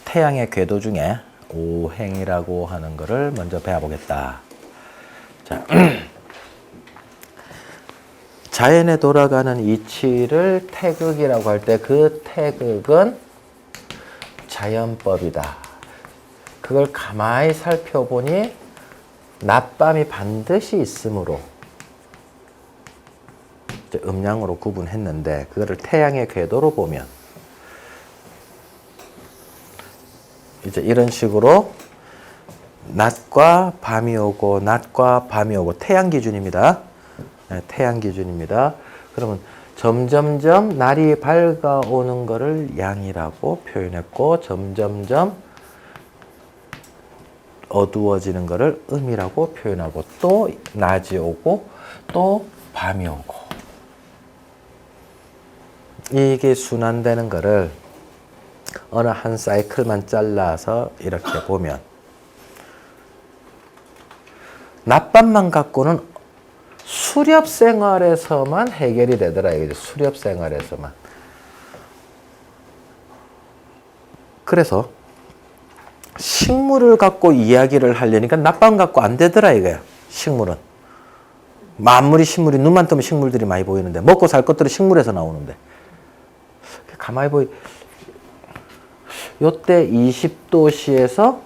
태양의 궤도 중에 오행이라고 하는 것을 먼저 배워보겠다. 자, 자연에 돌아가는 이치를 태극이라고 할 때 그 태극은 자연법이다. 그걸 가만히 살펴보니 낮밤이 반드시 있으므로 이제 음양으로 구분했는데 그거를 태양의 궤도로 보면 이제 이런 식으로 낮과 밤이 오고 낮과 밤이 오고 태양 기준입니다. 네, 태양 기준입니다. 그러면 점점점 날이 밝아오는 것을 양이라고 표현했고 점점점 어두워지는 것을 음이라고 표현하고 또 낮이 오고 또 밤이 오고 이게 순환되는 것을 어느 한 사이클만 잘라서 이렇게 보면 낮밤만 갖고는 수렵 생활에서만 해결이 되더라. 이거죠. 수렵 생활에서만. 그래서 식물을 갖고 이야기를 하려니까 낮밤 갖고 안 되더라 이거야. 식물은. 만물이 식물이 눈만 뜨면 식물들이 많이 보이는데 먹고 살 것들이 식물에서 나오는데 가만히 보이 요때 20도씨에서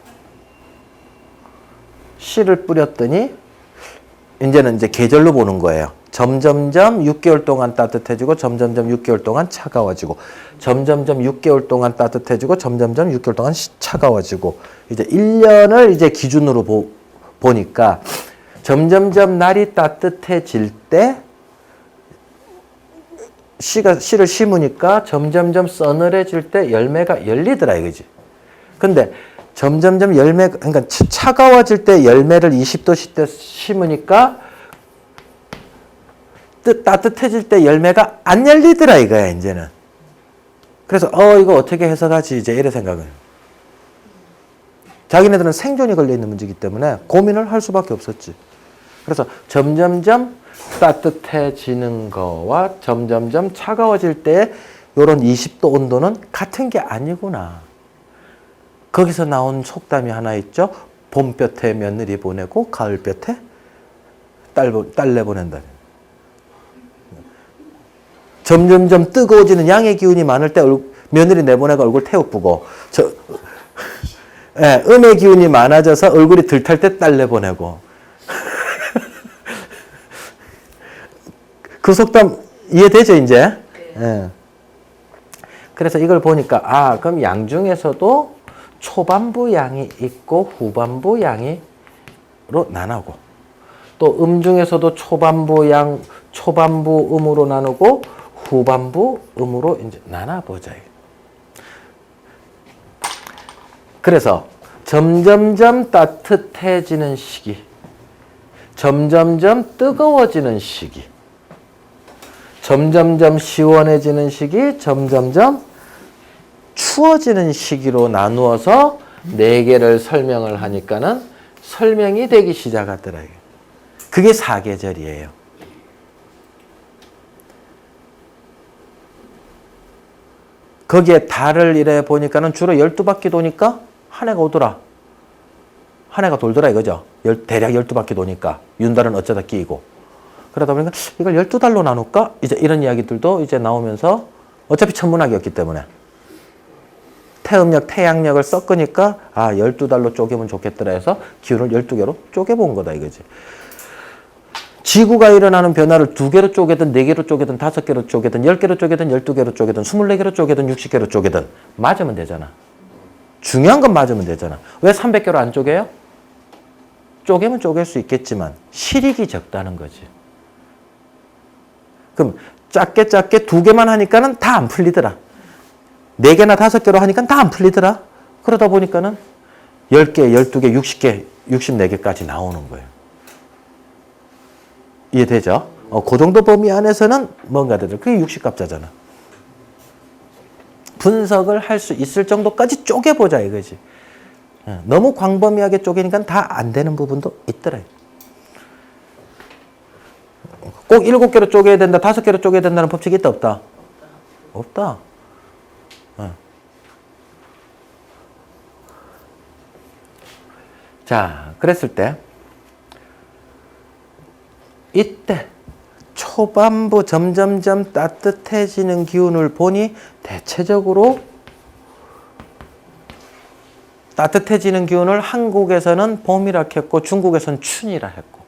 씨를 뿌렸더니 이제는 이제 계절로 보는 거예요. 점점점 6개월 동안 따뜻해지고 점점점 6개월 동안 차가워지고 점점점 6개월 동안 따뜻해지고 점점점 6개월 동안 차가워지고 이제 1년을 이제 기준으로 보니까 점점점 날이 따뜻해질 때 씨를 심으니까 점점점 서늘해질 때 열매가 열리더라 이거지. 근데 점점점 그러니까 차가워질 때 열매를 20도씨 때 심으니까 따뜻해질 때 열매가 안 열리더라 이거야 이제는. 그래서 이거 어떻게 해석하지 이제 이래 생각을. 자기네들은 생존이 걸려있는 문제이기 때문에 고민을 할 수밖에 없었지. 그래서 점점점 따뜻해지는 거와 점점점 차가워질 때 이런 20도 온도는 같은 게 아니구나. 거기서 나온 속담이 하나 있죠. 봄볕에 며느리 보내고 가을볕에 딸 내보낸다. 점점점 뜨거워지는 양의 기운이 많을 때 며느리 내보내고 얼굴 태우고 음의 기운이 많아져서 얼굴이 들탈 때 딸 내보내고 그 속담 이해되죠 이제? 네. 그래서 이걸 보니까 그럼 양 중에서도 초반부 양이 있고 후반부 양이로 나누고 또 중에서도 초반부 음으로 나누고 후반부 음으로 이제 나눠보자. 그래서 점점점 따뜻해지는 시기, 점점점 뜨거워지는 시기, 점점점 시원해지는 시기, 점점점 추워지는 시기로 나누어서 4개를 설명을 하니까는 설명이 되기 시작하더라고요. 그게 사계절이에요. 거기에 달을 이래 보니까는 주로 12바퀴 도니까 한 해가 오더라. 한 해가 돌더라 이거죠. 대략 12바퀴 도니까 윤달은 어쩌다 끼이고. 그러다 보니까 이걸 12달로 나눌까? 이제 이런 이야기들도 이제 나오면서 어차피 천문학이었기 때문에 태음력, 태양력을 섞으니까 12달로 쪼개면 좋겠더라 해서 기운을 12개로 쪼개본 거다 이거지. 지구가 일어나는 변화를 2개로 쪼개든 4개로 쪼개든 5개로 쪼개든 10개로 쪼개든 12개로 쪼개든 24개로 쪼개든 60개로 쪼개든 맞으면 되잖아. 중요한 건 맞으면 되잖아. 왜 300개로 안 쪼개요? 쪼개면 쪼갤 수 있겠지만 실익이 적다는 거지. 그럼 작게 2개만 하니까는 다 안 풀리더라. 4개나 5개로 하니까 다 안 풀리더라. 그러다 보니까는 10개, 12개, 60개, 64개까지 나오는 거예요. 이해되죠? 그 정도 범위 안에서는 뭔가 되더라. 그게 60갑자잖아. 분석을 할 수 있을 정도까지 쪼개보자 이거지. 너무 광범위하게 쪼개니까 다 안 되는 부분도 있더라. 꼭 7개로 쪼개야 된다, 5개로 쪼개야 된다는 법칙이 있다, 없다? 없다. 자, 그랬을 때 이때 초반부 점점점 따뜻해지는 기운을 보니 대체적으로 따뜻해지는 기운을 한국에서는 봄이라 했고 중국에서는 춘이라 했고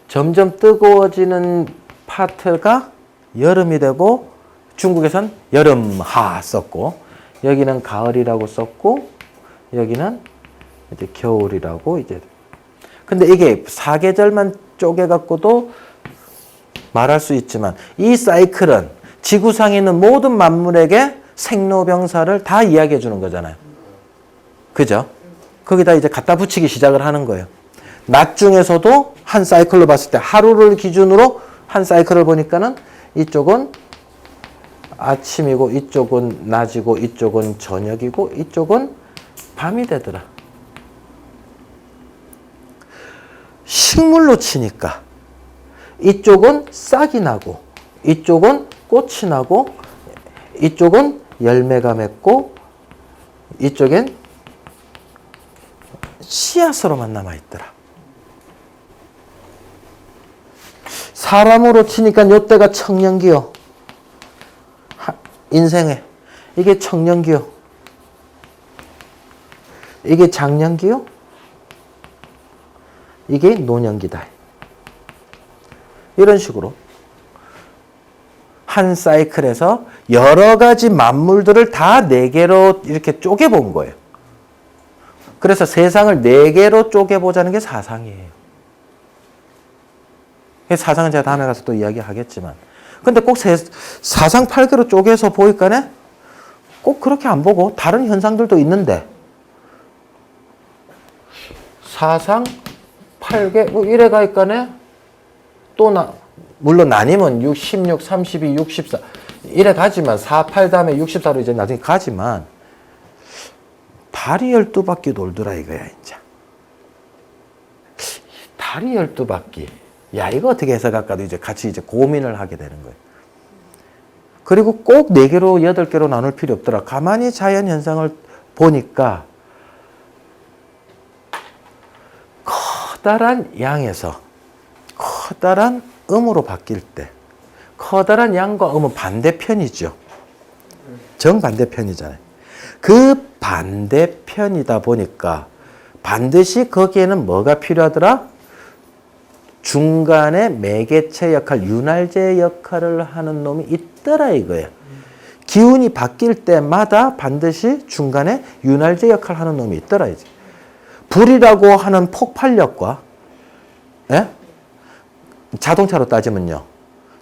점점 뜨거워지는 파트가 여름이 되고 중국에서는 여름하 썼고 여기는 가을이라고 썼고 여기는 이제 겨울이라고 이제 근데 이게 사계절만 쪼개 갖고도 말할 수 있지만 이 사이클은 지구상에 있는 모든 만물에게 생로병사를 다 이야기해 주는 거잖아요. 그죠? 거기다 이제 갖다 붙이기 시작을 하는 거예요. 낮 중에서도 한 사이클로 봤을 때 하루를 기준으로 한 사이클을 보니까는 이쪽은 아침이고 이쪽은 낮이고 이쪽은 저녁이고 이쪽은 밤이 되더라. 식물로 치니까 이쪽은 싹이 나고 이쪽은 꽃이 나고 이쪽은 열매가 맺고 이쪽엔 씨앗으로만 남아있더라. 사람으로 치니까 요때가 청년기요. 인생에 이게 청년기요. 이게 장년기요. 이게 노년기다. 이런 식으로 한 사이클에서 여러 가지 만물들을 다 4개로 이렇게 쪼개본 거예요. 그래서 세상을 4개로 쪼개보자는 게 사상이에요. 사상은 제가 다음에 가서 또 이야기하겠지만 근데 꼭 사상 8개로 쪼개서 보니까 꼭 그렇게 안 보고 다른 현상들도 있는데 사상 8개 뭐 이래 가니까 또 물론 나뉘면 6, 16, 32, 64 이래 가지만 4, 8 다음에 64로 이제 나중에 가지만 달이 12바퀴 돌더라 이거야 이제. 달이 12바퀴. 야 이거 어떻게 해석할까도 이제 같이 이제 고민을 하게 되는 거예요. 그리고 꼭 4개로 8개로 나눌 필요 없더라. 가만히 자연 현상을 보니까 커다란 양에서 커다란 음으로 바뀔 때 커다란 양과 음은 반대편이죠. 정반대편이잖아요. 그 반대편이다 보니까 반드시 거기에는 뭐가 필요하더라? 중간에 매개체 역할, 윤활제 역할을 하는 놈이 있더라 이거예요. 기운이 바뀔 때마다 반드시 중간에 윤활제 역할을 하는 놈이 있더라 이제. 불이라고 하는 폭발력과 예? 자동차로 따지면요.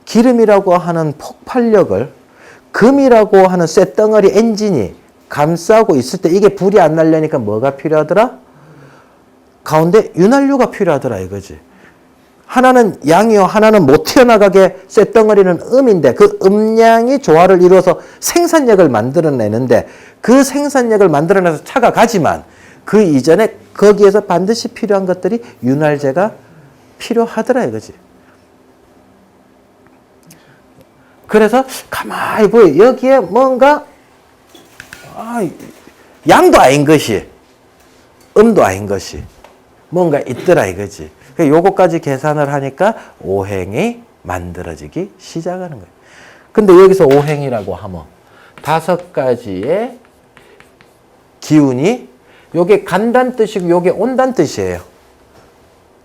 기름이라고 하는 폭발력을 금이라고 하는 쇳덩어리 엔진이 감싸고 있을 때 이게 불이 안 나려니까 뭐가 필요하더라? 가운데 윤활유가 필요하더라 이거지. 하나는 양이요, 하나는 못 튀어나가게 쇳덩어리는 음인데 그 음량이 조화를 이루어서 생산력을 만들어내는데 그 생산력을 만들어내서 차가 가지만 그 이전에 거기에서 반드시 필요한 것들이 윤활제가 필요하더라 이거지. 그래서 가만히 보여. 여기에 뭔가 양도 아닌 것이 음도 아닌 것이 뭔가 있더라 이거지. 요거까지 계산을 하니까 오행이 만들어지기 시작하는 거예요. 근데 여기서 오행이라고 하면 5가지의 기운이 요게 간다는 뜻이고 요게 온다는 뜻이에요.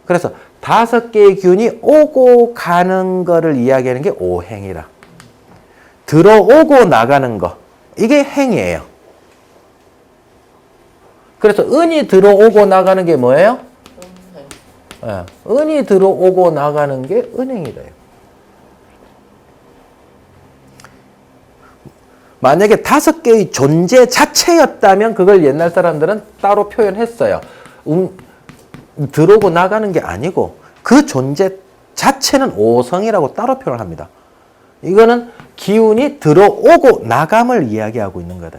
그래서 5개의 기운이 오고 가는 거를 이야기하는 게 오행이라. 들어오고 나가는 거. 이게 행이에요. 그래서 은이 들어오고 나가는 게 뭐예요? 네. 은이 들어오고 나가는 게 은행이래요. 만약에 5개의 존재 자체였다면 그걸 옛날 사람들은 따로 표현했어요. 들어오고 나가는 게 아니고 그 존재 자체는 오성이라고 따로 표현합니다. 이거는 기운이 들어오고 나감을 이야기하고 있는 거다.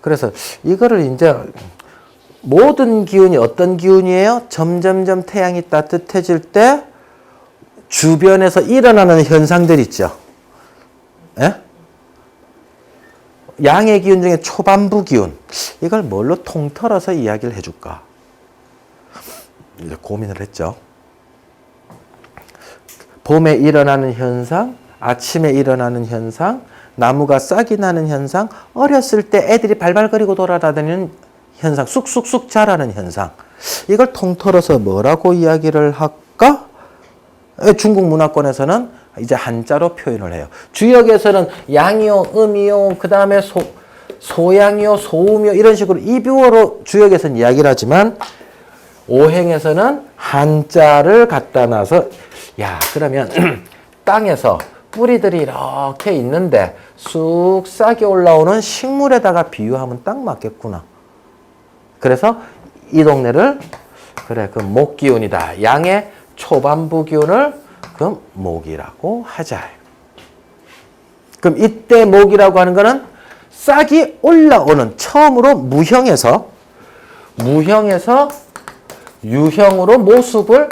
그래서 이거를 이제 모든 기운이 어떤 기운이에요? 점점점 태양이 따뜻해질 때 주변에서 일어나는 현상들 있죠. 예? 양의 기운 중에 초반부 기운. 이걸 뭘로 통틀어서 이야기를 해줄까? 이제 고민을 했죠. 봄에 일어나는 현상, 아침에 일어나는 현상, 나무가 싹이 나는 현상, 어렸을 때 애들이 발발거리고 돌아다니는 현상, 쑥쑥쑥 자라는 현상. 이걸 통틀어서 뭐라고 이야기를 할까? 중국 문화권에서는 이제 한자로 표현을 해요. 주역에서는 양이요, 음이요, 그 다음에 소양이요, 소음이요 이런 식으로 이비어로 주역에서는 이야기를 하지만 오행에서는 한자를 갖다 놔서 야 그러면 땅에서 뿌리들이 이렇게 있는데 쑥 싹이 올라오는 식물에다가 비유하면 딱 맞겠구나. 그래서 이 동네를 그래 그 목기운이다. 양의 초반부 기운을 그 목이라고 하자. 그럼 이때 목이라고 하는 거는 싹이 올라오는 처음으로 무형에서 유형으로 모습을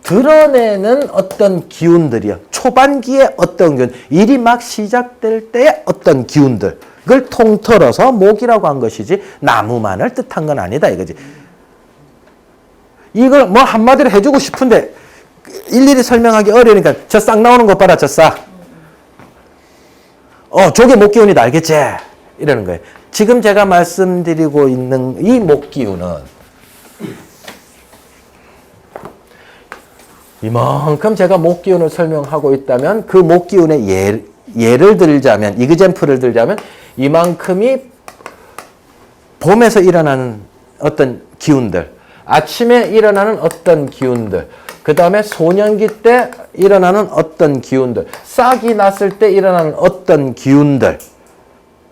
드러내는 어떤 기운들이요. 초반기에 어떤 기운, 일이 막 시작될 때의 어떤 기운들. 그걸 통틀어서 목이라고 한 것이지 나무만을 뜻한 건 아니다 이거지. 이걸 뭐 한마디로 해주고 싶은데 일일이 설명하기 어려우니까 저 싹 나오는 것 봐라 저 싹. 저게 목기운이다 알겠지? 이러는 거예요. 지금 제가 말씀드리고 있는 이 목기운은 이만큼 제가 목기운을 설명하고 있다면 그 목기운의 예를 들자면 이그젬플을 들자면 이만큼이 봄에서 일어나는 어떤 기운들, 아침에 일어나는 어떤 기운들, 그 다음에 소년기 때 일어나는 어떤 기운들, 싹이 났을 때 일어나는 어떤 기운들,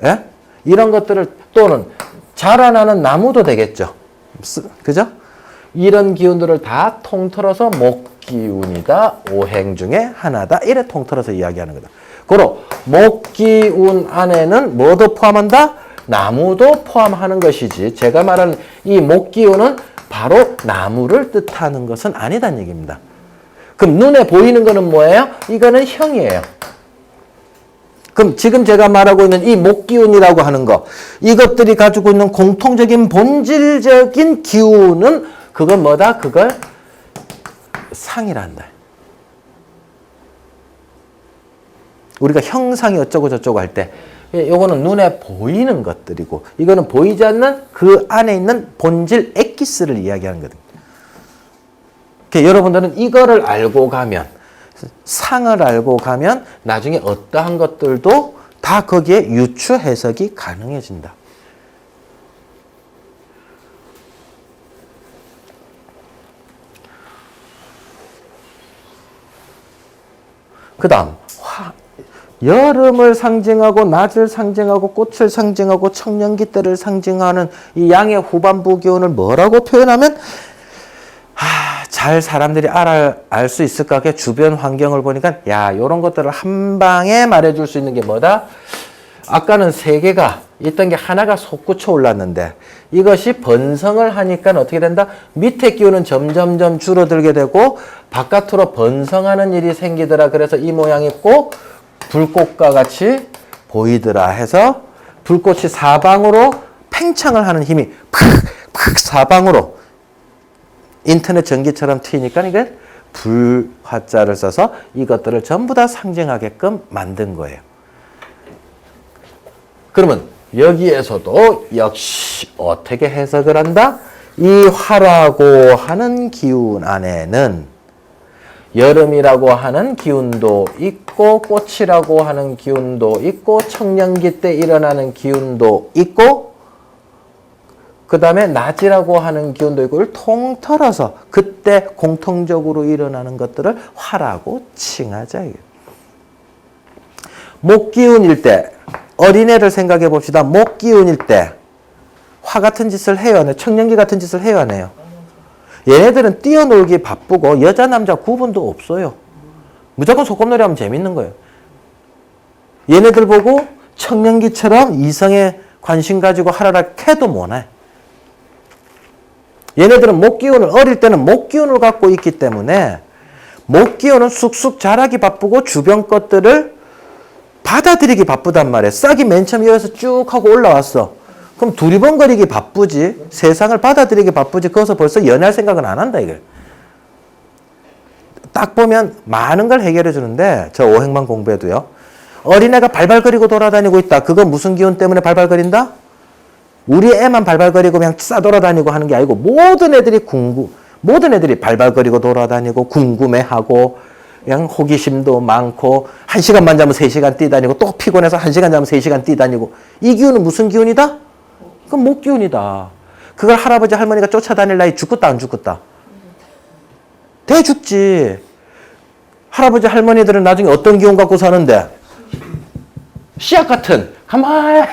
예? 이런 것들을 또는 자라나는 나무도 되겠죠. 그죠? 이런 기운들을 다 통틀어서 목기운이다. 오행 중에 하나다. 이래 통틀어서 이야기하는 거다. 고로 목기운 안에는 뭐도 포함한다? 나무도 포함하는 것이지 제가 말하는 이 목기운은 바로 나무를 뜻하는 것은 아니다는 얘기입니다. 그럼 눈에 보이는 거는 뭐예요? 이거는 형이에요. 그럼 지금 제가 말하고 있는 이 목기운이라고 하는 거 이것들이 가지고 있는 공통적인 본질적인 기운은 그건 뭐다? 그걸 상이란다. 우리가 형상이 어쩌고 저쩌고 할 때 요거는 눈에 보이는 것들이고 이거는 보이지 않는 그 안에 있는 본질 엑기스를 이야기하는 거거든요. 그러니까 여러분들은 이거를 알고 가면 상을 알고 가면 나중에 어떠한 것들도 다 거기에 유추 해석이 가능해진다. 그 다음 여름을 상징하고 낮을 상징하고 꽃을 상징하고 청년기 때를 상징하는 이 양의 후반부 기운을 뭐라고 표현하면 잘 사람들이 알 수 있을까? 주변 환경을 보니까 야 요런 것들을 한 방에 말해줄 수 있는 게 뭐다? 아까는 세 개가 있던 게 하나가 솟구쳐 올랐는데 이것이 번성을 하니까 어떻게 된다? 밑에 기운은 점점점 줄어들게 되고 바깥으로 번성하는 일이 생기더라. 그래서 이 모양이 꼭 불꽃과 같이 보이더라 해서 불꽃이 사방으로 팽창을 하는 힘이 팍팍 사방으로 인터넷 전기처럼 튀니까 이게 불화자를 써서 이것들을 전부 다 상징하게끔 만든 거예요. 그러면 여기에서도 역시 어떻게 해석을 한다? 이 화라고 하는 기운 안에는 여름이라고 하는 기운도 있고 꽃이라고 하는 기운도 있고 청년기 때 일어나는 기운도 있고 그 다음에 낮이라고 하는 기운도 있고 이걸 통틀어서 그때 공통적으로 일어나는 것들을 화라고 칭하자. 목기운일 때 어린애를 생각해 봅시다. 목기운일 때 화 같은 짓을 해요 안 해요? 청년기 같은 짓을 해요 안 해요? 얘네들은 뛰어놀기 바쁘고 여자 남자 구분도 없어요. 무조건 소꿉놀이 하면 재밌는 거예요. 얘네들 보고 청년기처럼 이성의 관심 가지고 하라라 해도 못해. 얘네들은 목기운을 어릴 때는 목기운을 갖고 있기 때문에 목기운은 쑥쑥 자라기 바쁘고 주변 것들을 받아들이기 바쁘단 말이야. 싹이 맨 처음 여기서 쭉 하고 올라왔어. 그럼 두리번거리기 바쁘지. 세상을 받아들이기 바쁘지. 거기서 벌써 연애할 생각은 안 한다 이게. 딱 보면 많은 걸 해결해 주는데 저 오행만 공부해도요. 어린애가 발발거리고 돌아다니고 있다. 그건 무슨 기운 때문에 발발거린다? 우리 애만 발발거리고 그냥 싸돌아다니고 하는 게 아니고 모든 애들이 발발거리고 돌아다니고 궁금해하고 그냥 호기심도 많고 1시간만 자면 3시간 뛰다니고 또 피곤해서 1시간 자면 3시간 뛰다니고 이 기운은 무슨 기운이다? 그건 목기운이다. 그걸 할아버지 할머니가 쫓아다닐 나이 죽겠다 안 죽겠다? 대 죽지. 할아버지 할머니들은 나중에 어떤 기운 갖고 사는데 씨앗 같은 가만히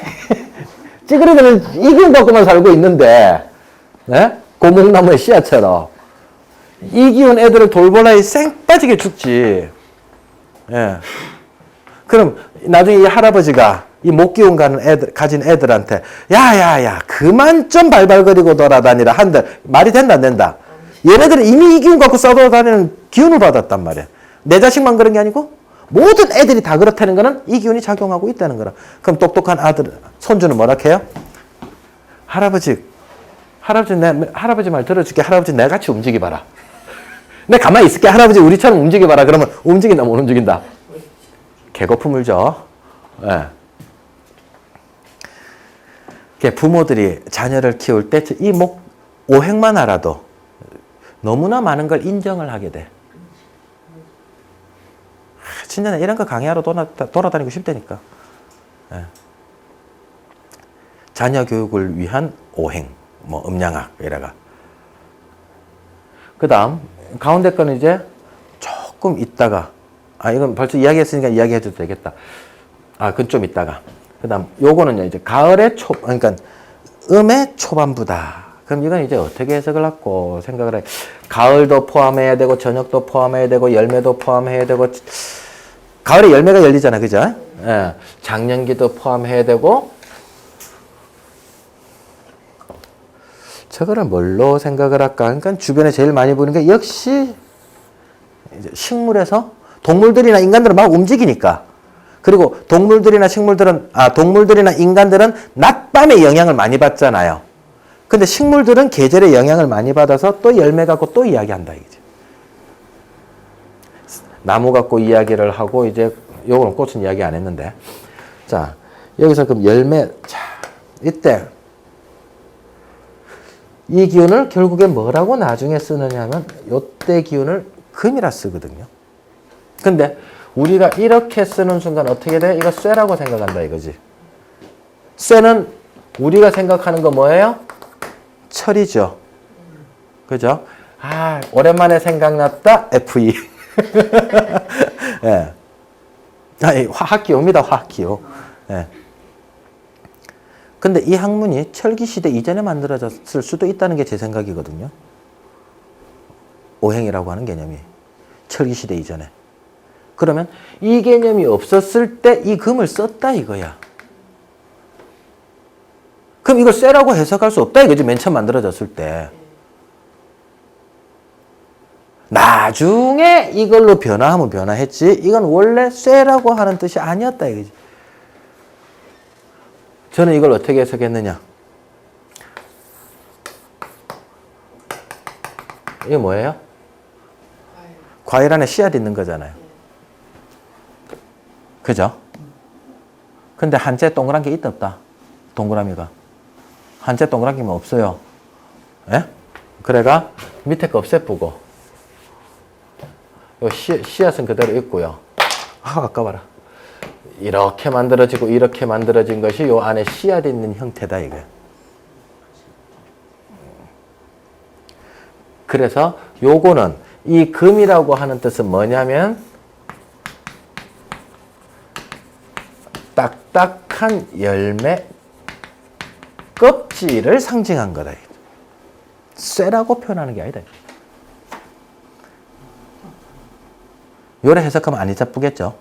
찌그러드는 이 기운 갖고만 살고 있는데 네? 고목나무의 씨앗처럼 이 기운 애들을 돌보라이 쌩 빠지게 죽지. 예. 그럼 나중에 이 할아버지가 이 목기운 가진 애들한테 야야야 그만 좀 발발거리고 돌아다니라 한들 말이 된다 안 된다. 얘네들은 이미 이 기운 갖고 싸돌아다니는 기운을 받았단 말이야. 내 자식만 그런 게 아니고 모든 애들이 다 그렇다는 거는 이 기운이 작용하고 있다는 거라. 그럼 똑똑한 아들 손주는 뭐라 해요? 할아버지 말 들어줄게. 할아버지 내 같이 움직여봐라. 내 가만히 있을게. 할아버지 우리처럼 움직여봐라. 그러면 움직인다 못 움직인다? 개거품을 줘. 예. 부모들이 자녀를 키울 때 이 오행만 알아도 너무나 많은 걸 인정을 하게 돼. 진짜 이런 거 강의하러 돌아다니고 싶다니까. 예. 자녀 교육을 위한 오행, 음양학 이래가. 그 다음 가운데 거는 이제 조금 있다가 이건 벌써 이야기했으니까 이야기해도 되겠다. 그건 좀 있다가. 그 다음 요거는 이제 가을의 그러니까 음의 초반부다. 그럼 이건 이제 어떻게 해석을 하고 생각을 해. 가을도 포함해야 되고 저녁도 포함해야 되고 열매도 포함해야 되고 가을에 열매가 열리잖아. 그죠? 예. 장년기도 포함해야 되고 저거를 뭘로 생각을 할까? 그러니까 주변에 제일 많이 보는 게 역시 이제 식물에서 동물들이나 인간들은 막 움직이니까. 그리고 동물들이나 인간들은 낮밤에 영향을 많이 받잖아요. 근데 식물들은 계절의 영향을 많이 받아서 또 열매 갖고 또 이야기한다 이거지. 나무 갖고 이야기를 하고 이제 요거는 꽃은 이야기 안 했는데. 자, 여기서 그럼 열매 이때 이 기운을 결국에 뭐라고 나중에 쓰느냐 하면 요때 기운을 금이라 쓰거든요. 근데 우리가 이렇게 쓰는 순간 어떻게 돼? 이거 쇠라고 생각한다 이거지. 쇠는 우리가 생각하는 거 뭐예요? 철이죠. 그죠? 오랜만에 생각났다. FE. 예. 화학기호입니다. 화학기호. 예. 근데 이 학문이 철기시대 이전에 만들어졌을 수도 있다는 게 제 생각이거든요. 오행이라고 하는 개념이. 철기시대 이전에. 그러면 이 개념이 없었을 때 이 금을 썼다 이거야. 그럼 이걸 쇠라고 해석할 수 없다 이거지. 맨 처음 만들어졌을 때. 나중에 이걸로 변화하면 변화했지. 이건 원래 쇠라고 하는 뜻이 아니었다 이거지. 저는 이걸 어떻게 해석했느냐. 이게 뭐예요? 과일 안에 씨앗 있는 거잖아요. 그죠? 근데 한째 동그란 게 있다 없다? 동그라미가. 한째 동그란 게면 없어요. 예? 그래가 밑에 거 없애쁘고 요 씨앗은 그대로 있고요. 아까봐라. 이렇게 만들어지고 이렇게 만들어진 것이 요 안에 씨앗이 있는 형태다 이거. 그래서 요거는 이 금이라고 하는 뜻은 뭐냐면 딱딱한 열매 껍질을 상징한 거다. 쇠라고 표현하는 게 아니다. 요래 해석하면 안 이자쁘겠죠?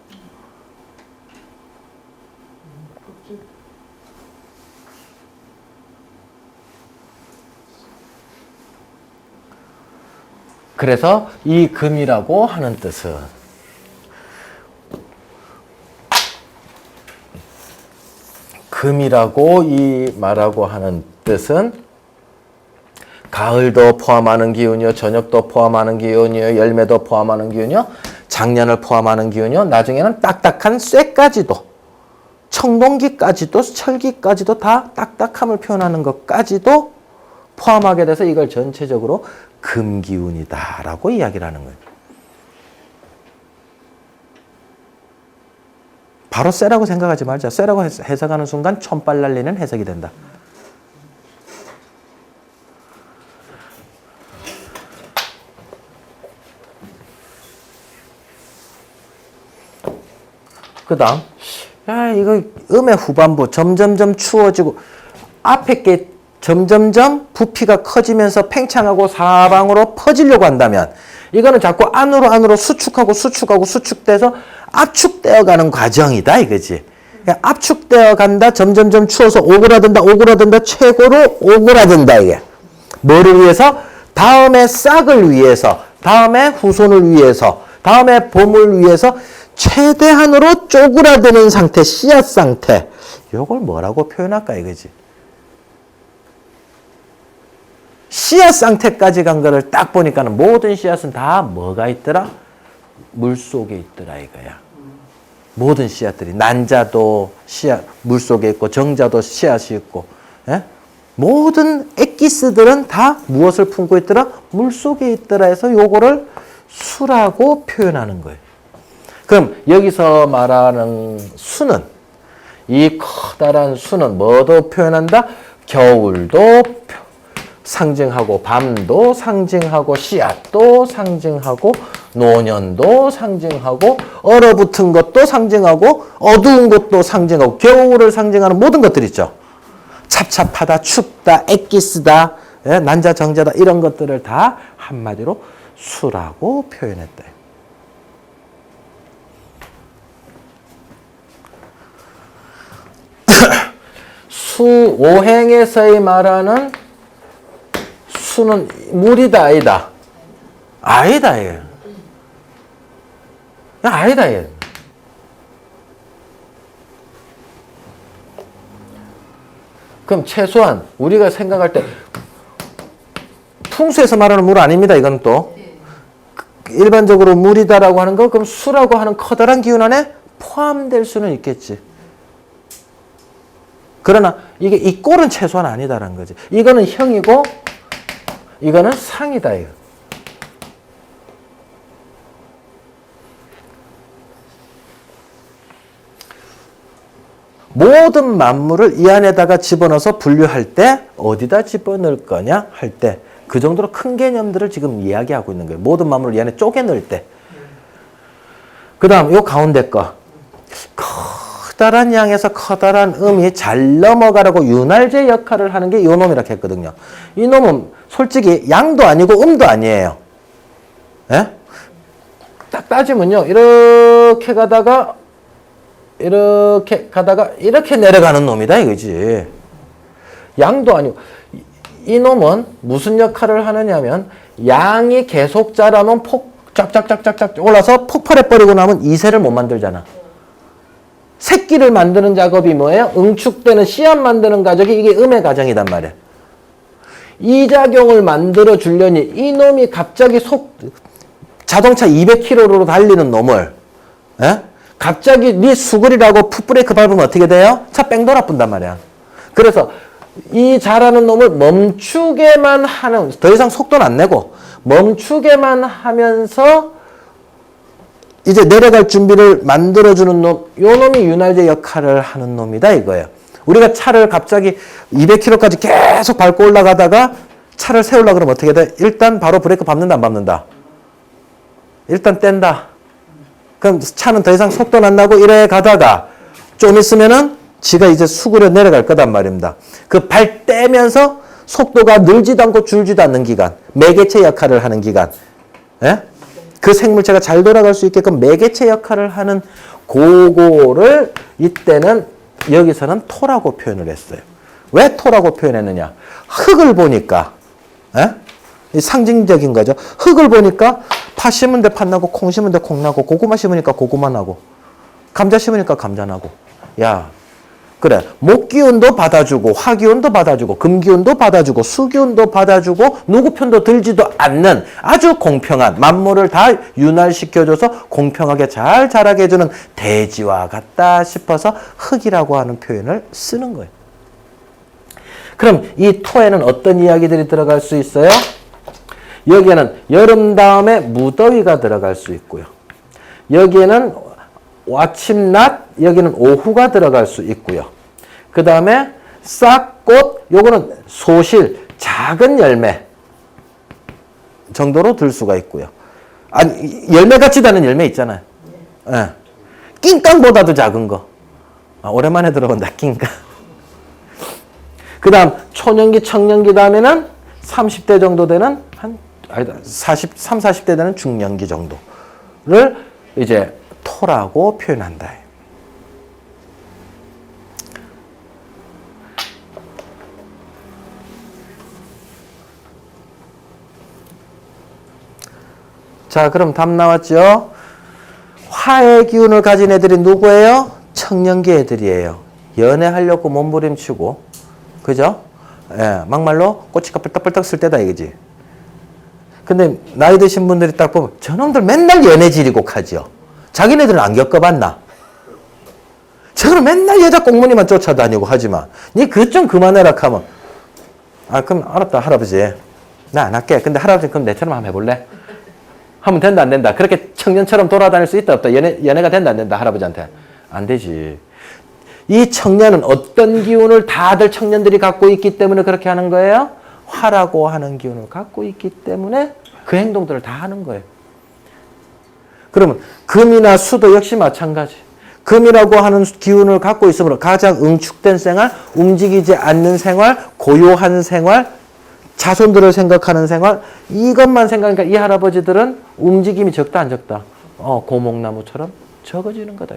그래서 이 금이라고 하는 뜻은 금이라고 이 말하고 하는 뜻은 가을도 포함하는 기운이요, 저녁도 포함하는 기운이요, 열매도 포함하는 기운이요, 작년을 포함하는 기운이요, 나중에는 딱딱한 쇠까지도, 청동기까지도, 철기까지도 다 딱딱함을 표현하는 것까지도 포함하게 돼서 이걸 전체적으로 금기운이다라고 이야기를 하는 거예요. 바로 쇠라고 생각하지 말자. 쇠라고 해석하는 순간 촌발 날리는 해석이 된다. 그 다음, 야, 이거 음의 후반부 점점점 추워지고 앞에 게 점점점 부피가 커지면서 팽창하고 사방으로 퍼지려고 한다면 이거는 자꾸 안으로 수축하고 수축돼서 압축되어가는 과정이다 이거지. 그러니까 압축되어 점점점 추워서 오그라든다 최고로 오그라든다 이게. 뭐를 위해서? 다음의 싹을 위해서, 다음의 후손을 위해서, 다음의 봄을 위해서 최대한으로 쪼그라드는 상태, 씨앗 상태. 이걸 뭐라고 표현할까 이거지. 씨앗 상태까지 간 거를 딱 보니까는 모든 씨앗은 다 뭐가 있더라? 물 속에 있더라 이거야. 모든 씨앗들이 난자도 씨앗 물 속에 있고 정자도 씨앗이 있고, 예? 모든 엑기스들은 다 무엇을 품고 있더라? 물 속에 있더라 해서 요거를 수라고 표현하는 거예요. 그럼 여기서 말하는 수는, 이 커다란 수는 뭐도 표현한다? 겨울도 상징하고, 밤도 상징하고, 씨앗도 상징하고, 노년도 상징하고, 얼어붙은 것도 상징하고, 어두운 것도 상징하고, 겨울을 상징하는 모든 것들 있죠. 찹찹하다, 춥다, 엑기스다, 난자, 정자다 이런 것들을 다 한마디로 수라고 표현했다. 수, 오행에서의 말하는 수는 물이다, 아니다? 아니다, 얘. 아니다, 얘. 그럼 최소한 우리가 생각할 때 풍수에서 말하는 물 아닙니다, 이건 또. 일반적으로 물이다라고 하는 거, 그럼 수라고 하는 커다란 기운 안에 포함될 수는 있겠지. 그러나 이게 이 꼴은 최소한 아니다라는 거지. 이거는 형이고 이거는 상이다. 이거. 모든 만물을 이 안에다가 집어넣어서 분류할 때 어디다 집어넣을 거냐 할 때 그 정도로 큰 개념들을 지금 이야기하고 있는 거예요. 모든 만물을 이 안에 쪼개 넣을 때. 그 다음 요 가운데 거. 커다란 양에서 커다란 음이 잘 넘어가라고 윤활제 역할을 하는 게 요 놈이라고 했거든요. 이 놈은 솔직히 양도 아니고 음도 아니에요. 예? 딱 따지면요. 이렇게 가다가 이렇게 내려가는 놈이다 이거지. 양도 아니고. 이 놈은 무슨 역할을 하느냐면 양이 계속 자라면 쫙쫙쫙쫙 올라서 폭발해버리고 나면 이새를 못 만들잖아. 새끼를 만드는 작업이 뭐예요? 응축되는 씨앗 만드는 과정이 이게 음의 과정이단 말이야. 이 작용을 만들어 주려니 이 놈이 갑자기 자동차 200km로 달리는 놈을, 에? 갑자기 네 수그리라고 풋브레이크 밟으면 어떻게 돼요? 차 뺑 돌아뿐단 말이야. 그래서 이 자라는 놈을 멈추게만 하는, 더 이상 속도는 안 내고 멈추게만 하면서 이제 내려갈 준비를 만들어주는 놈, 요 놈이 윤활제 역할을 하는 놈이다 이거예요. 우리가 차를 갑자기 200km까지 계속 밟고 올라가다가 차를 세우려고 그러면 어떻게 돼? 일단 바로 브레이크 밟는다 안 밟는다? 일단 뗀다. 그럼 차는 더 이상 속도 안 나고 이래 가다가 좀 있으면은 지가 이제 수그려 내려갈 거단 말입니다. 그 발 떼면서 속도가 늘지도 않고 줄지도 않는 기간, 매개체 역할을 하는 기간, 예? 그 생물체가 잘 돌아갈 수 있게끔 매개체 역할을 하는 그거를 이때는 여기서는 토라고 표현을 했어요. 왜 토라고 표현했느냐? 흙을 보니까, 예? 상징적인 거죠. 흙을 보니까 파 심은 데 팥 나고 콩 심은 데 콩 나고 고구마 심으니까 고구마 나고 감자 심으니까 감자 나고. 야, 그래. 목 기운도 받아주고 화 기운도 받아주고 금 기운도 받아주고 수 기운도 받아주고 누구 편도 들지도 않는 아주 공평한 만물을 다 윤활시켜줘서 공평하게 잘 자라게 해주는 대지와 같다 싶어서 흙이라고 하는 표현을 쓰는 거예요. 그럼 이 토에는 어떤 이야기들이 들어갈 수 있어요? 여기에는 여름 다음에 무더위가 들어갈 수 있고요. 여기에는 아침, 낮, 여기는 오후가 들어갈 수 있고요. 그 다음에 싹꽃, 요거는 소실, 작은 열매 정도로 들 수가 있고요. 아니, 열매같이 다는 열매 있잖아요. 예. 낑깡보다도 작은 거. 아, 오랜만에 들어본다, 낑깡. 그 다음, 초년기, 청년기 다음에는 30대 정도 되는, 아니다, 40대 되는 중년기 정도를 이제 토라고 표현한다. 자, 그럼 답 나왔죠? 화의 기운을 가진 애들이 누구예요? 청년기 애들이에요. 연애하려고 몸부림치고, 그죠? 예, 막말로 꼬치가 뻘떡뻘떡 쓸 때다 이거지. 근데 나이 드신 분들이 딱 보면 저놈들 맨날 연애 지리고 가죠. 자기네들은 안 겪어봤나? 저는 맨날 여자 꽁무니만 쫓아다니고 하지만 니 그것 좀 그만해라 하면 아 그럼 알았다 할아버지 나 안 할게. 근데 할아버지 그럼 내처럼 한번 해볼래? 하면 된다 안 된다? 그렇게 청년처럼 돌아다닐 수 있다 없다? 연애가 된다 안 된다? 할아버지한테 안 되지. 이 청년은 어떤 기운을 다들 청년들이 갖고 있기 때문에 그렇게 하는 거예요? 화라고 하는 기운을 갖고 있기 때문에 그 행동들을 다 하는 거예요. 그러면 금이나 수도 역시 마찬가지. 금이라고 하는 기운을 갖고 있으므로 가장 응축된 생활, 움직이지 않는 생활, 고요한 생활, 자손들을 생각하는 생활, 이것만 생각하니까 이 할아버지들은 움직임이 적다 안 적다? 고목나무처럼 적어지는 거다.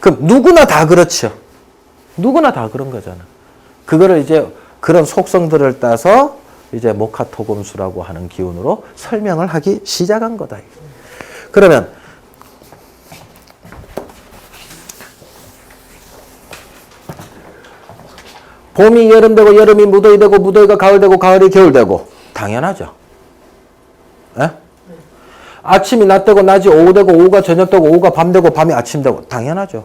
그럼 누구나 다 그렇죠. 누구나 다 그런 거잖아. 그거를 이제 그런 속성들을 따서 이제 목화토금수라고 하는 기운으로 설명을 하기 시작한 거다. 그러면 봄이 여름 되고 여름이 무더위 되고 무더위가 가을 되고 가을이 겨울 되고 당연하죠. 에? 아침이 낮 되고 낮이 오후 되고 오후가 저녁 되고 오후가 밤 되고 밤이 아침 되고 당연하죠.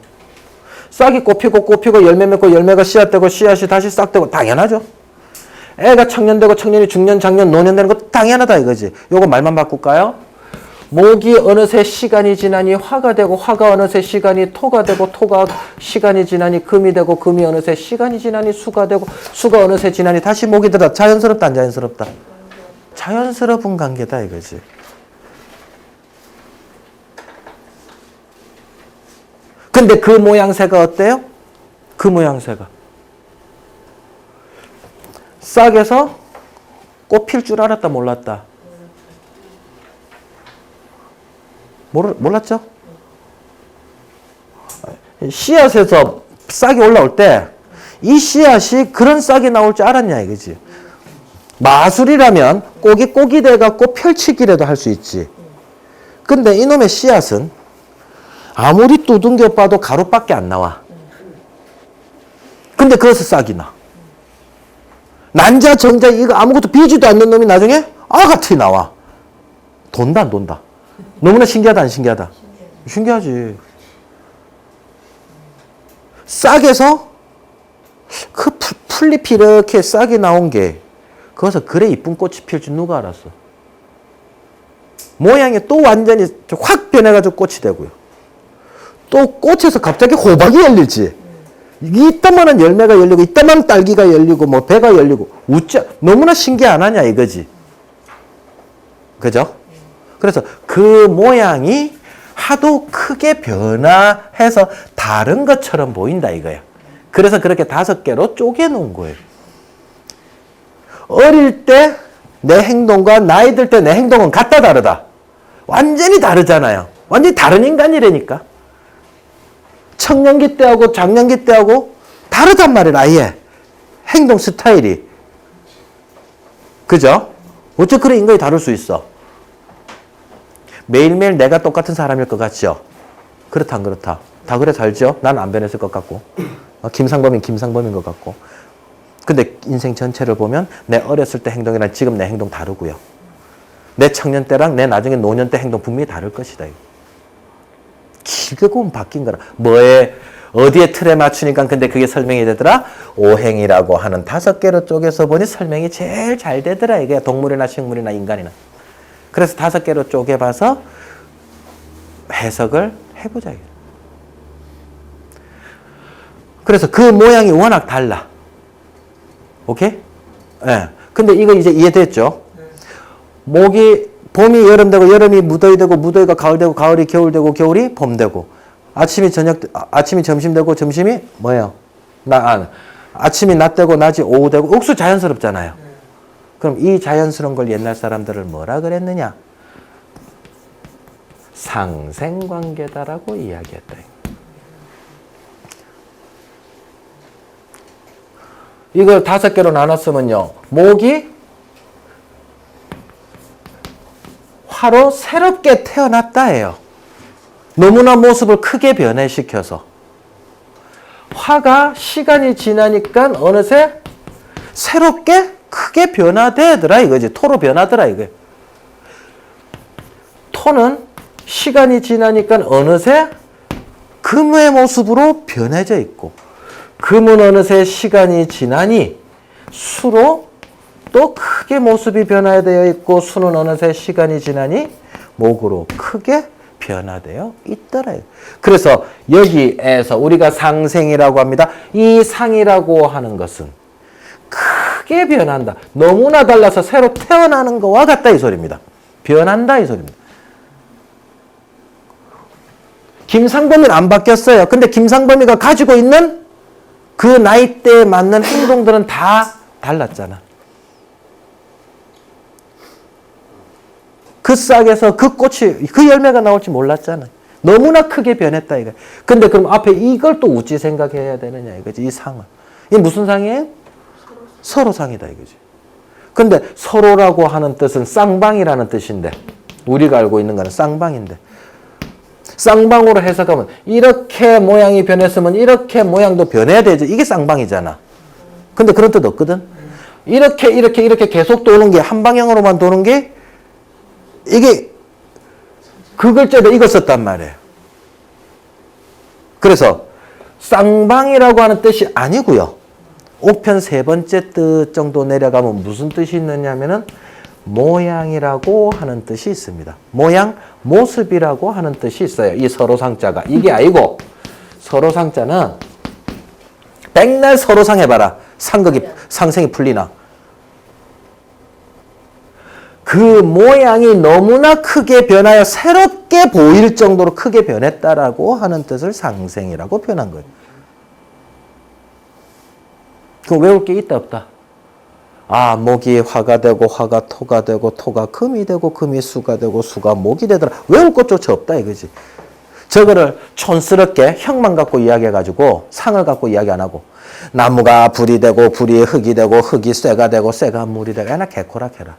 싹이 꽃피고 꽃피고 열매 맺고 열매가 씨앗 되고 씨앗이 다시 싹 되고 당연하죠. 애가 청년 되고 청년이 중년, 장년, 노년 되는 것도 당연하다 이거지. 요거 말만 바꿀까요? 목이 어느새 시간이 지나니 화가 되고 화가 어느새 시간이 토가 되고 토가 시간이 지나니 금이 되고 금이 어느새 시간이 지나니 수가 되고 수가 어느새 지나니 다시 목이 들어. 자연스럽다 안 자연스럽다? 자연스러운 관계다 이거지. 근데 그 모양새가 어때요? 그 모양새가 싹에서 꽃 필 줄 알았다 몰랐다? 몰랐죠? 씨앗에서 싹이 올라올 때 이 씨앗이 그런 싹이 나올 줄 알았냐 이거지. 마술이라면 꼬깃꼬깃 돼갖고 펼치기라도 할 수 있지. 근데 이놈의 씨앗은 아무리 두둥겨 봐도 가루밖에 안 나와. 근데 거기서 싹이 나. 난자 정자 이거 아무것도 비지도 않는 놈이 나중에 아같이 나와. 돈다 안 돈다? 너무나 신기하다 안 신기하다? 신기하지. 싹에서 그 풀잎이 이렇게 싹이 나온 게 거기서 그래 이쁜 꽃이 필 줄 누가 알았어? 모양이 또 완전히 확 변해가지고 꽃이 되고요. 또 꽃에서 갑자기 호박이 열리지. 이따만한 열매가 열리고 이따만한 딸기가 열리고 뭐 배가 열리고 너무나 신기 안 하냐 이거지. 그죠? 그래서 그 모양이 하도 크게 변화해서 다른 것처럼 보인다 이거야. 그래서 그렇게 5개로 쪼개놓은 거예요. 어릴 때 내 행동과 나이 들 때 내 행동은 같다 다르다? 완전히 다르잖아요. 완전히 다른 인간이라니까. 청년기 때하고 장년기 때하고 다르단 말이야 아예. 행동 스타일이. 그죠? 어째 그래 인간이 다를 수 있어? 매일매일 내가 똑같은 사람일 것 같죠? 그렇다 안 그렇다? 다 그래 살죠? 난 안 변했을 것 같고 김상범인 김상범인 것 같고 근데 인생 전체를 보면 내 어렸을 때 행동이랑 지금 내 행동 다르고요. 내 청년 때랑 내 나중에 노년 때 행동 분명히 다를 것이다. 길게 보면 바뀐 거라. 뭐에 어디에 틀에 맞추니까 근데 그게 설명이 되더라? 오행이라고 하는 5개로 쪼개서 보니 설명이 제일 잘 되더라. 이게 동물이나 식물이나 인간이나. 그래서 5개로 쪼개봐서 해석을 해보자. 그래서 그 모양이 워낙 달라. 오케이? 예. 네. 근데 이거 이제 이해됐죠? 목이 봄이 여름 되고 여름이 무더위 되고 무더위가 가을 되고 가을이 겨울 되고 겨울이 봄 되고 아침이 저녁 아침이 점심 되고 점심이 뭐예요? 아침이 낮 되고 낮이 오후 되고 억수 자연스럽잖아요. 그럼 이 자연스러운 걸 옛날 사람들을 뭐라 그랬느냐? 상생관계다라고 이야기했다. 이걸 5개로 나눴으면요. 목이 화로 새롭게 태어났다예요. 너무나 모습을 크게 변해시켜서. 화가 시간이 지나니까 어느새 새롭게 크게 변화되더라 이거지. 토로 변하더라 이거. 토는 시간이 지나니까 어느새 금의 모습으로 변해져 있고 금은 어느새 시간이 지나니 수로 또 크게 모습이 변화되어 있고 수는 어느새 시간이 지나니 목으로 크게 변화되어 있더라. 그래서 여기에서 우리가 상생이라고 합니다. 이 상이라고 하는 것은 크게 변한다. 너무나 달라서 새로 태어나는 것과 같다 이 소리입니다. 변한다 이 소리입니다. 김상범이는 안 바뀌었어요. 근데 김상범이가 가지고 있는 그 나이대에 맞는 행동들은 다 달랐잖아. 그 싹에서 그 꽃이, 그 열매가 나올지 몰랐잖아. 너무나 크게 변했다, 이거. 근데 그럼 앞에 이걸 또 어찌 생각해야 되느냐, 이거지, 이 상을. 이게 무슨 상이에요? 서로상이다, 이거지. 근데 서로라고 하는 뜻은 쌍방이라는 뜻인데, 우리가 알고 있는 거는 쌍방인데, 쌍방으로 해석하면 이렇게 모양이 변했으면 이렇게 모양도 변해야 되죠. 이게 쌍방이잖아. 근데 그런 뜻 없거든. 이렇게 계속 도는 게 한 방향으로만 도는 게 이게 그 글자를 이거 썼단 말이에요. 그래서 쌍방이라고 하는 뜻이 아니고요. 5편 3번째 뜻 정도 내려가면 무슨 뜻이 있느냐면은 모양이라고 하는 뜻이 있습니다. 모양, 모습이라고 하는 뜻이 있어요. 이 서로상자가. 이게 아니고 서로상자는 백날 서로상 해봐라. 상생이 풀리나. 그 모양이 너무나 크게 변하여 새롭게 보일 정도로 크게 변했다라고 하는 뜻을 상생이라고 표현한 거예요. 그럼 외울 게 있다 없다? 아, 목이 화가 되고 화가 토가 되고 토가 금이 되고 금이 수가 되고 수가 목이 되더라. 외울 것조차 없다 이거지. 저거를 촌스럽게 형만 갖고 이야기해가지고 상을 갖고 이야기 안 하고 나무가 불이 되고 불이 흙이 되고 흙이 쇠가 되고 쇠가 물이 되고 야나 개코락해라.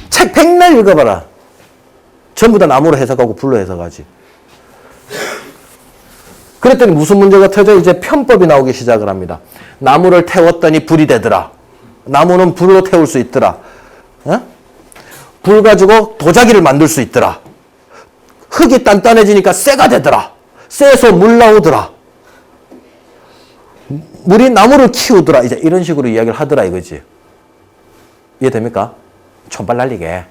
책 백날 읽어봐라. 전부 다 나무로 해석하고 불로 해석하지. 그랬더니 무슨 문제가 터져? 이제 편법이 나오기 시작을 합니다. 나무를 태웠더니 불이 되더라. 나무는 불로 태울 수 있더라. 어? 불 가지고 도자기를 만들 수 있더라. 흙이 단단해지니까 쇠가 되더라. 쇠에서 물 나오더라. 물이 나무를 키우더라. 이제 이런 식으로 이야기를 하더라 이거지. 이해됩니까? 촌발 날리게.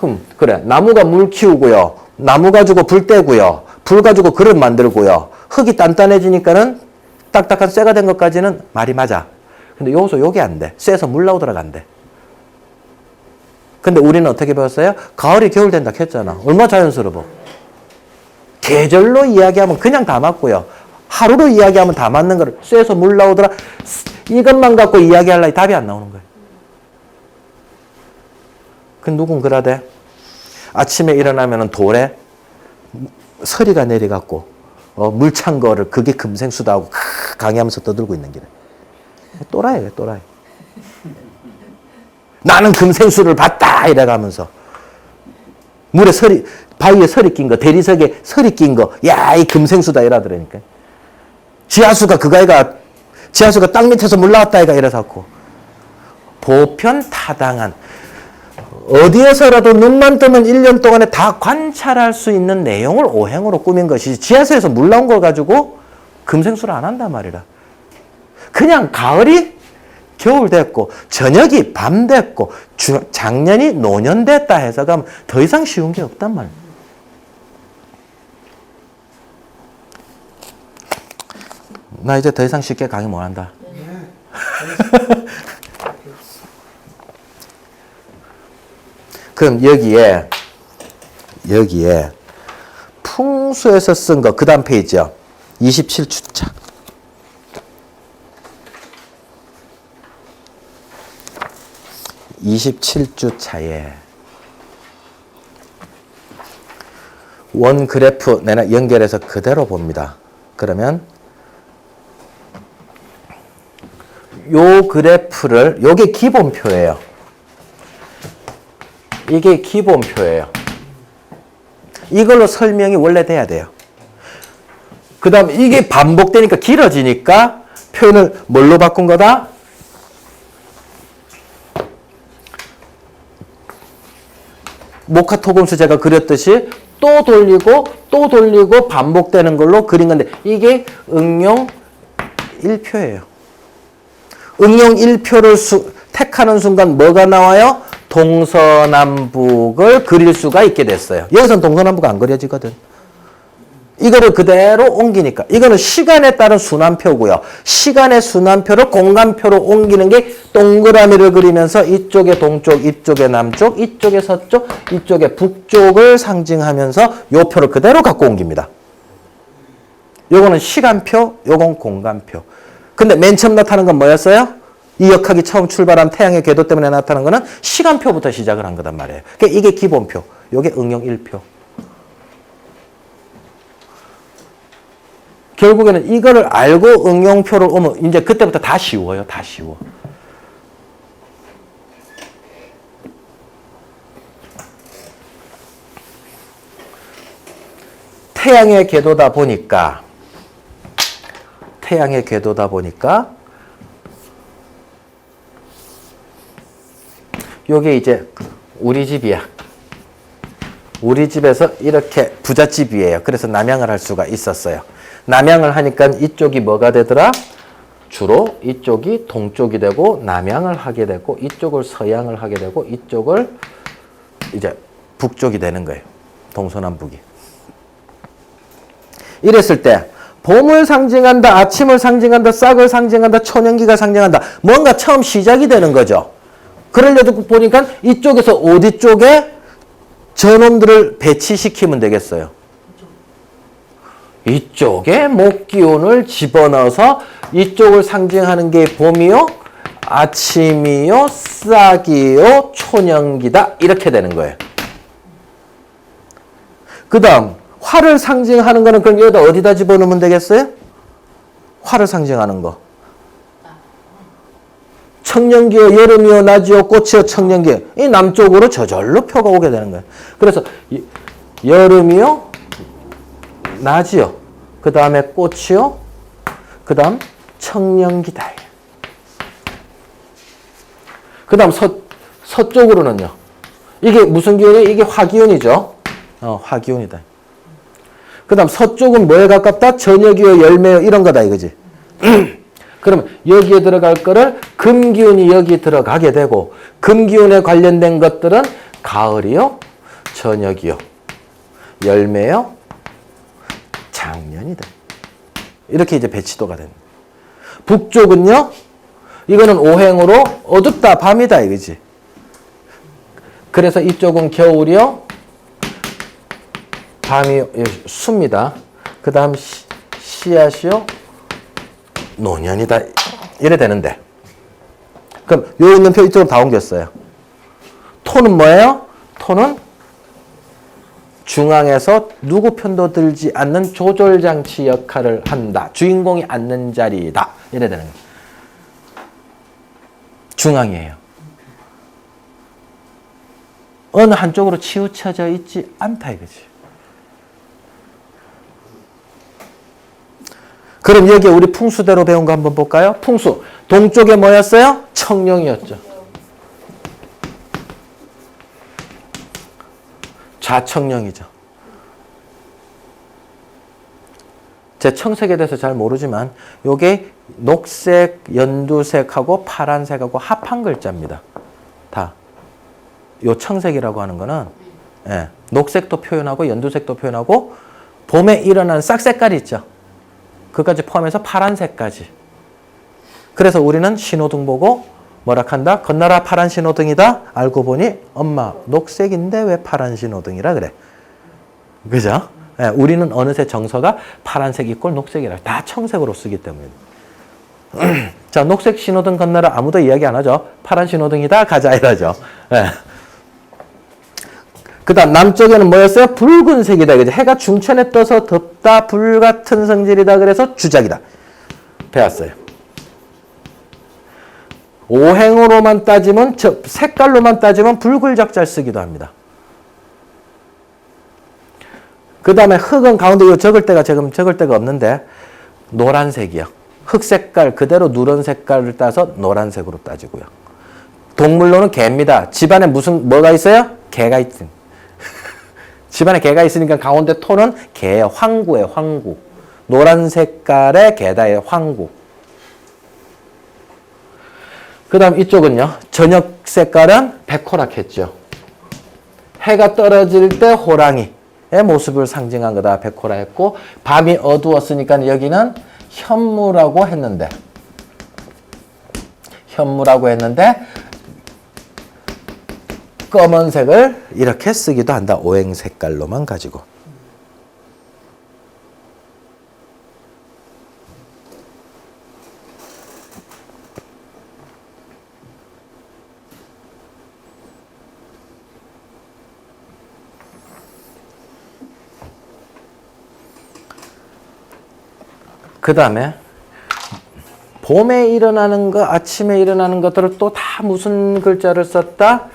그럼 그래. 나무가 물 키우고요. 나무 가지고 불 떼고요. 불 가지고 그릇 만들고요. 흙이 단단해지니까는 딱딱한 쇠가 된 것까지는 말이 맞아. 근데 여기서 요게 안 돼. 쇠에서 물 나오더라 안 돼. 근데 우리는 어떻게 배웠어요? 가을이 겨울 된다 했잖아. 얼마나 자연스러워. 계절로 이야기하면 그냥 다 맞고요. 하루로 이야기하면 다 맞는 거를 쇠에서 물 나오더라. 이것만 갖고 이야기하려니 답이 안 나오는 거예요. 그 누군 그러대? 아침에 일어나면은 돌에 서리가 내려갖고 물 찬 거를 그게 금생수다하고 강의하면서 떠들고 있는 길에. 또라이예요, 또라이. 나는 금생수를 봤다 이래가면서 물에 바위에 설이 낀 거, 대리석에 설이 낀 거, 야, 이 금생수다 이러더라니까. 지하수가 지하수가 땅 밑에서 물 나왔다 이가 이래서 보편타당한 어디에서라도 눈만 뜨면 1년 동안에 다 관찰할 수 있는 내용을 오행으로 꾸민 것이지 지하수에서 물 나온 걸 가지고 금생수를 안 한단 말이라. 그냥 가을이 겨울 됐고 저녁이 밤 됐고 작년이 노년 됐다 해서 가면 더 이상 쉬운 게 없단 말이야. 나 이제 더 이상 쉽게 강의 못 한다. 그럼 여기에 풍수에서 쓴 거 그 다음 페이지요. 27주차. 27주차에 원 그래프 내가 연결해서 그대로 봅니다. 그러면 요 그래프를 요게 기본표예요. 이게 기본표예요. 이걸로 설명이 원래 돼야 돼요. 그 다음 이게 반복되니까 길어지니까 표현을 뭘로 바꾼 거다? 모카토금수 제가 그렸듯이 또 돌리고 반복되는 걸로 그린 건데 이게 응용 1표예요. 응용 1표를 택하는 순간 뭐가 나와요? 동서남북을 그릴 수가 있게 됐어요. 여기서는 동서남북 안 그려지거든. 이거를 그대로 옮기니까. 이거는 시간에 따른 순환표고요. 시간의 순환표를 공간표로 옮기는 게 동그라미를 그리면서 이쪽에 동쪽, 이쪽에 남쪽, 이쪽에 서쪽, 이쪽에 북쪽을 상징하면서 요 표를 그대로 갖고 옮깁니다. 요거는 시간표, 요건 공간표. 근데 맨 처음 나타난 건 뭐였어요? 이 역학이 처음 출발한 태양의 궤도 때문에 나타난 거는 시간표부터 시작을 한 거단 말이에요. 그러니까 이게 기본표, 요게 응용 1표. 결국에는 이거를 알고 응용표를 오면 이제 그때부터 다 쉬워요. 다 쉬워. 태양의 궤도다 보니까 요게 이제 우리 집이야. 우리 집에서 이렇게 부잣집이에요. 그래서 남양을 할 수가 있었어요. 남양을 하니까 이쪽이 뭐가 되더라? 주로 이쪽이 동쪽이 되고 남양을 하게 되고 이쪽을 서양을 하게 되고 이쪽을 이제 북쪽이 되는 거예요. 동서남북이. 이랬을 때 봄을 상징한다, 아침을 상징한다, 싹을 상징한다, 초년기가 상징한다. 뭔가 처음 시작이 되는 거죠. 그러려고 보니까 이쪽에서 어디 쪽에 저놈들을 배치시키면 되겠어요. 이쪽에 목기운을 집어넣어서 이쪽을 상징하는 게 봄이요, 아침이요, 싹이요, 초년기다. 이렇게 되는 거예요. 그 다음 화를 상징하는 거는 그럼 여기다 어디다 집어넣으면 되겠어요? 화를 상징하는 거. 청년기요, 여름이요, 낮이요, 꽃이요, 청년기요. 이 남쪽으로 저절로 표가 오게 되는 거예요. 그래서 여름이요, 낮이요, 그 다음에 꽃이요, 그 다음 청년기다. 그 다음 서쪽으로는요. 이게 무슨 기운이에요? 이게 화기운이죠. 화기운이다. 그 다음 서쪽은 뭐에 가깝다? 저녁이요, 열매요, 이런 거다 이거지. 그러면 여기에 들어갈 거를 금기운이 여기 들어가게 되고 금기운에 관련된 것들은 가을이요, 저녁이요, 열매요, 작년이다. 이렇게 이제 배치도가 됩니다. 북쪽은요, 이거는 오행으로 어둡다, 밤이다 이거지. 그래서 이쪽은 겨울이요, 밤이 수입니다. 그 다음 씨앗이요, 노년이다. 이래 되는데. 그럼 요 있는 표 이쪽으로 다 옮겼어요. 토는 뭐예요? 토는 중앙에서 누구 편도 들지 않는 조절장치 역할을 한다. 주인공이 앉는 자리다. 이래 되는 거예요. 중앙이에요. 어느 한쪽으로 치우쳐져 있지 않다 이거지. 그럼 여기에 우리 풍수대로 배운 거 한번 볼까요? 풍수. 동쪽에 뭐였어요? 청룡이었죠. 좌청룡이죠. 제 청색에 대해서 잘 모르지만 요게 녹색, 연두색하고 파란색하고 합한 글자입니다. 다. 요 청색이라고 하는 거는 예, 녹색도 표현하고 연두색도 표현하고 봄에 일어나는 싹색깔이 있죠. 그까지 포함해서 파란색까지. 그래서 우리는 신호등 보고 뭐라 한다? 건너라 파란 신호등이다. 알고 보니 엄마 녹색인데 왜 파란 신호등이라 그래. 그죠? 예, 우리는 어느새 정서가 파란색 이꼴 녹색이라 다 청색으로 쓰기 때문에. 자, 녹색 신호등 건너라 아무도 이야기 안 하죠. 파란 신호등이다 가자 이러죠. 예. 그 다음 남쪽에는 뭐였어요? 붉은색이다. 그죠? 해가 중천에 떠서 덥다. 불같은 성질이다. 그래서 주작이다. 배웠어요. 오행으로만 따지면 색깔로만 따지면 붉을작잘 쓰기도 합니다. 그 다음에 흑은 가운데 이거 적을 데가 지금 적을 데가 없는데 노란색이요. 흑 색깔 그대로 누런 색깔을 따서 노란색으로 따지고요. 동물로는 개입니다. 집안에 뭐가 있어요? 개가 있든. 집안에 개가 있으니까 가운데 톤은 개예요. 황구예요. 황구. 노란 색깔의 개다예요. 황구. 그 다음 이쪽은요. 저녁 색깔은 백호락했죠. 해가 떨어질 때 호랑이의 모습을 상징한 거다. 백호라 했고 밤이 어두웠으니까 여기는 현무라고 했는데 검은색을 이렇게 쓰기도 한다. 오행 색깔로만 가지고. 그 다음에 봄에 일어나는 거, 아침에 일어나는 것들을 또 다 무슨 글자를 썼다?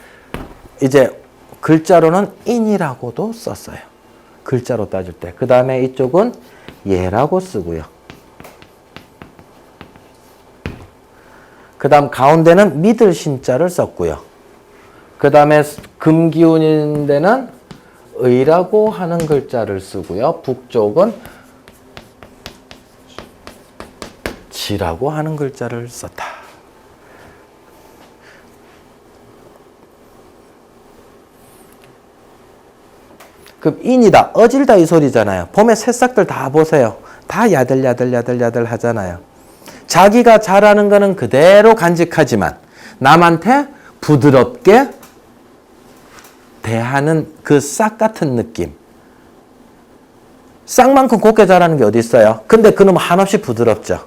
이제 글자로는 인이라고도 썼어요. 글자로 따질 때. 그 다음에 이쪽은 예라고 쓰고요. 그 다음 가운데는 믿을 신자를 썼고요. 그 다음에 금기운인 데는 의라고 하는 글자를 쓰고요. 북쪽은 지라고 하는 글자를 썼다. 그럼 인이다, 어질다 이 소리잖아요. 봄에 새싹들 다 보세요. 다 야들야들 하잖아요. 자기가 잘하는 거는 그대로 간직하지만 남한테 부드럽게 대하는 그 싹 같은 느낌. 싹만큼 곱게 자라는 게 어디 있어요? 근데 그놈 한없이 부드럽죠.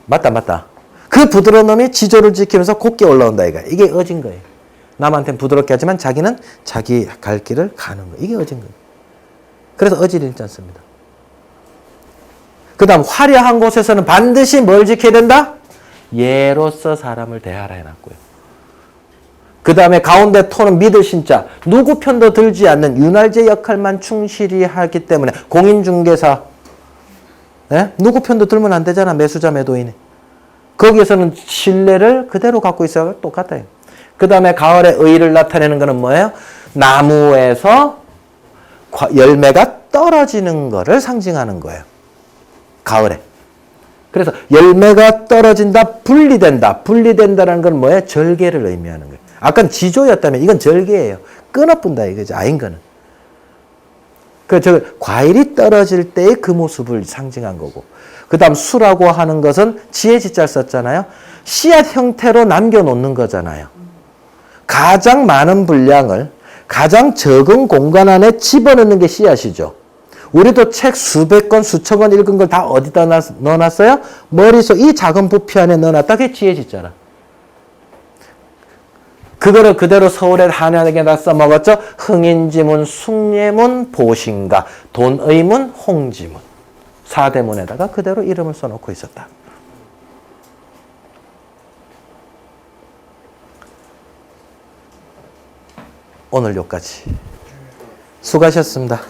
맞다. 그 부드러운 놈이 지조를 지키면서 곱게 올라온다 이거. 이게 어진 거예요. 남한테는 부드럽게 하지만 자기는 자기 갈 길을 가는 거예요. 이게 어진 거예요. 그래서 어질이 있지 않습니다. 그 다음 화려한 곳에서는 반드시 뭘 지켜야 된다? 예로서 사람을 대하라 해놨고요. 그 다음에 가운데 토는 믿을 신자. 누구 편도 들지 않는 윤활제 역할만 충실히 하기 때문에 공인중개사. 네? 누구 편도 들면 안 되잖아. 매수자 매도인이. 거기에서는 신뢰를 그대로 갖고 있어요. 똑같아요. 그 다음에 가을에 의를 나타내는 거는 뭐예요? 나무에서 열매가 떨어지는 거를 상징하는 거예요. 가을에. 그래서 열매가 떨어진다, 분리된다. 분리된다는 건 뭐예요? 절개를 의미하는 거예요. 아까는 지조였다면 이건 절개예요. 끊어뿐다 이거죠. 아닌 거는. 과일이 떨어질 때의 그 모습을 상징한 거고. 그 다음 수라고 하는 것은 지혜지자를 썼잖아요. 씨앗 형태로 남겨놓는 거잖아요. 가장 많은 분량을 가장 적은 공간 안에 집어넣는 게 씨앗이죠. 우리도 책 수백 권, 수천 권 읽은 걸 다 어디다 넣어놨어요? 머릿속 이 작은 부피 안에 넣어놨다. 그게 지혜지자라. 그거를 그대로 서울의 한양에다 써먹었죠. 흥인지문, 숭례문, 보신가, 돈의문, 홍지문. 4대문에다가 그대로 이름을 써놓고 있었다. 오늘 여기까지. 수고하셨습니다.